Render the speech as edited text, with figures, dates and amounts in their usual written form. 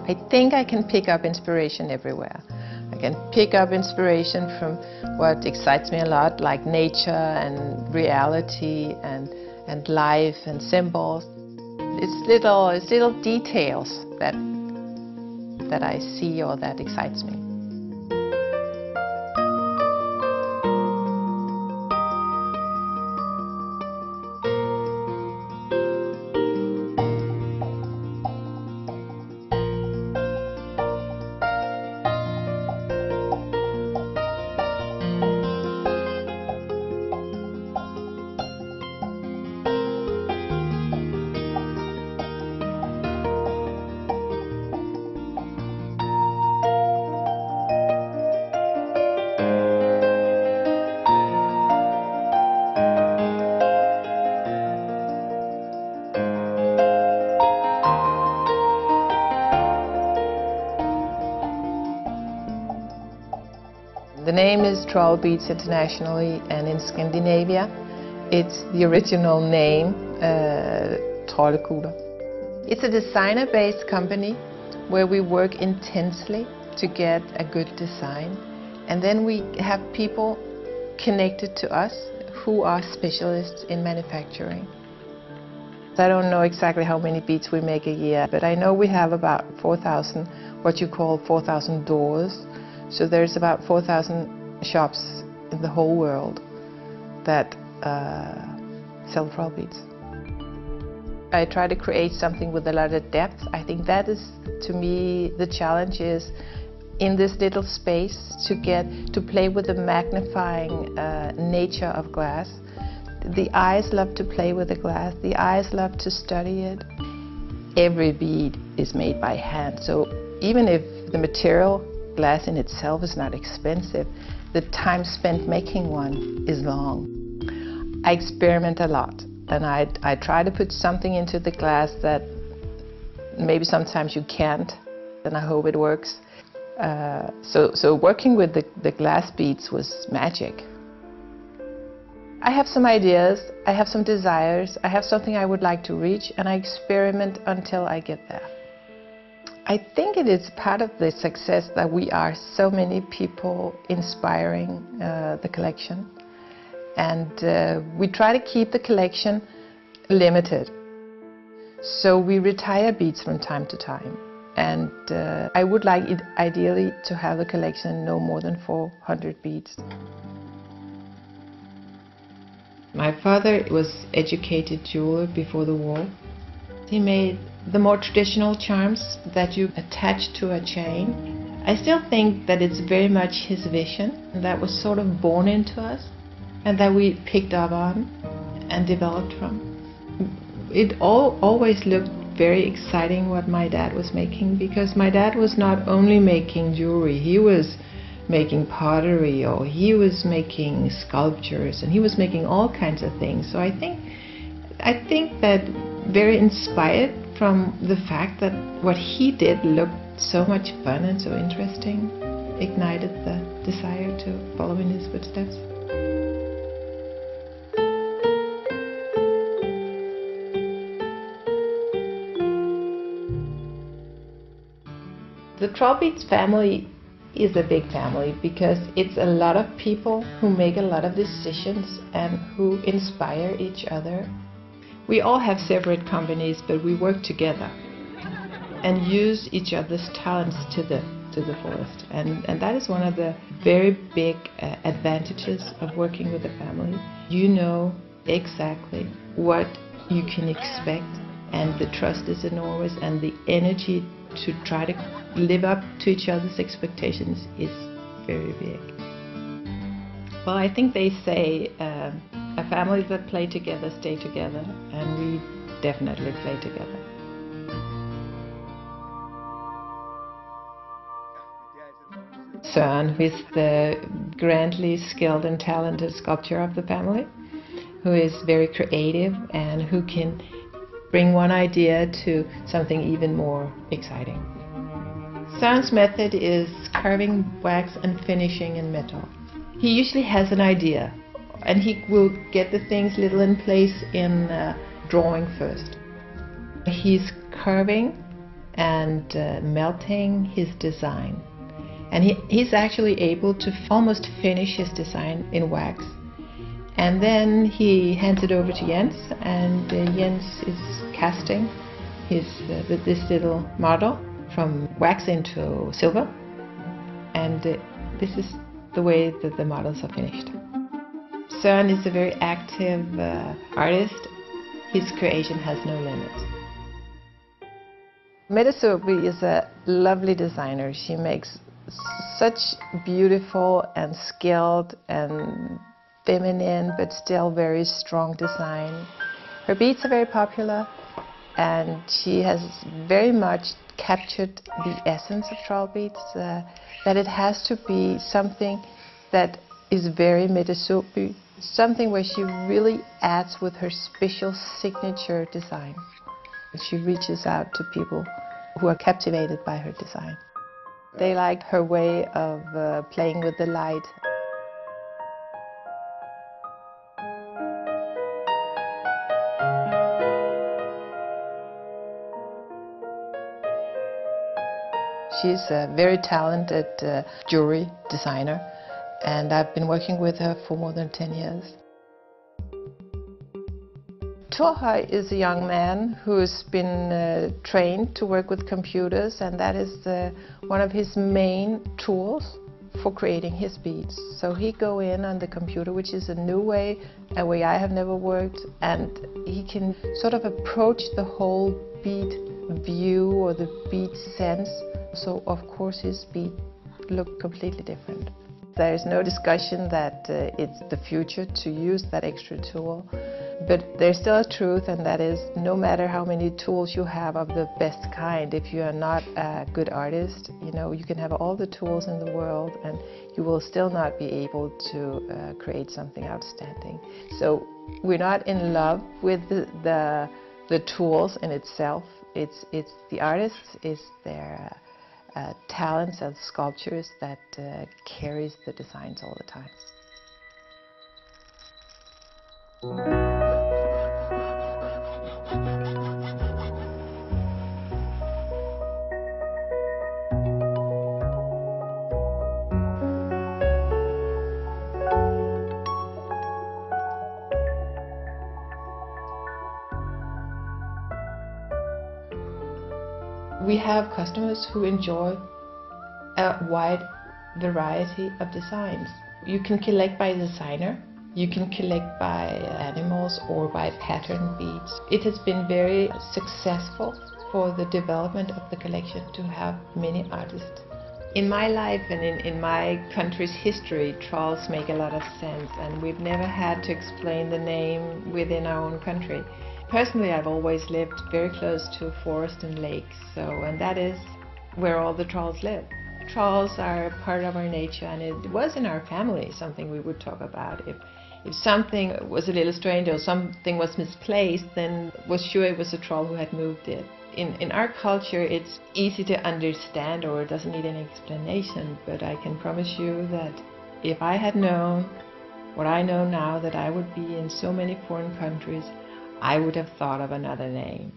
I think I can pick up inspiration everywhere. I can pick up inspiration from what excites me a lot, like nature and reality and life and symbols. It's little details that I see or that excites me. The name is Trollbeads internationally, and in Scandinavia it's the original name, Trollbeads. It's a designer-based company where we work intensely to get a good design, and then we have people connected to us who are specialists in manufacturing. I don't know exactly how many beads we make a year, but I know we have about 4,000, what you call 4,000 doors. So there's about 4,000 shops in the whole world that sell Trollbeads. I try to create something with a lot of depth. I think that is, to me, the challenge is in this little space to play with the magnifying nature of glass. The eyes love to play with the glass. The eyes love to study it. Every bead is made by hand, so even if the material glass in itself is not expensive, the time spent making one is long. I experiment a lot, and I try to put something into the glass that maybe sometimes you can't, and I hope it works. So working with the glass beads was magic. I have some ideas, I have some desires, I have something I would like to reach, and I experiment until I get there. I think it is part of the success that we are so many people inspiring the collection, and we try to keep the collection limited. So we retire beads from time to time, and I would like it ideally to have the collection no more than 400 beads. My father was educated jeweler before the war. He made the more traditional charms that you attach to a chain. I still think that it's very much his vision, and that was sort of born into us and that we picked up on and developed from. It always looked very exciting what my dad was making, because my dad was not only making jewelry, he was making pottery, or he was making sculptures, and he was making all kinds of things. So I think that very inspired from the fact that what he did looked so much fun and so interesting, ignited the desire to follow in his footsteps. The Trollbeads family is a big family because it's a lot of people who make a lot of decisions and who inspire each other. We all have separate companies, but we work together and use each other's talents to the fullest. And that is one of the very big advantages of working with a family. You know exactly what you can expect, and the trust is enormous, and the energy to try to live up to each other's expectations is very big. Well, I think they say a family that play together stay together, and we definitely play together. Søren, who is the grandly skilled and talented sculptor of the family, who is very creative and who can bring one idea to something even more exciting. Søren's method is carving wax and finishing in metal. He usually has an idea, and he will get the things little in place in drawing first. He's carving and melting his design. And he's actually able to almost finish his design in wax. And then he hands it over to Jens, and Jens is casting this little model from wax into silver. And this is the way that the models are finished. Søren is a very active artist. His creation has no limits. Mette Sophie is a lovely designer. She makes such beautiful and skilled and feminine but still very strong design. Her beads are very popular, and she has very much captured the essence of Trollbeads, that it has to be something that is very Mette Sophie, something where she really adds with her special signature design. She reaches out to people who are captivated by her design. They like her way of playing with the light. She's a very talented jewelry designer, and I've been working with her for more than 10 years. Thor is a young man who's been trained to work with computers, and that is one of his main tools for creating his beads. So he go in on the computer, which is a new way, a way I have never worked, and he can sort of approach the whole bead view or the bead sense. So of course his bead look completely different. There is no discussion that it's the future to use that extra tool. But there's still a truth, and that is, no matter how many tools you have of the best kind, if you are not a good artist, you can have all the tools in the world and you will still not be able to create something outstanding. So we're not in love with the tools in itself. It's the artists, it's their talents and sculptures that carries the designs all the time. We have customers who enjoy a wide variety of designs. You can collect by designer, you can collect by animals or by pattern beads. It has been very successful for the development of the collection to have many artists. In my life and in my country's history, trolls make a lot of sense, and we've never had to explain the name within our own country. Personally, I've always lived very close to forest and lakes, and that is where all the trolls live. Trolls are a part of our nature, and it was in our family something we would talk about. If something was a little strange or something was misplaced, then was sure it was a troll who had moved it. In our culture, it's easy to understand, or it doesn't need any explanation, but I can promise you that if I had known what I know now, that I would be in so many foreign countries, I would have thought of another name.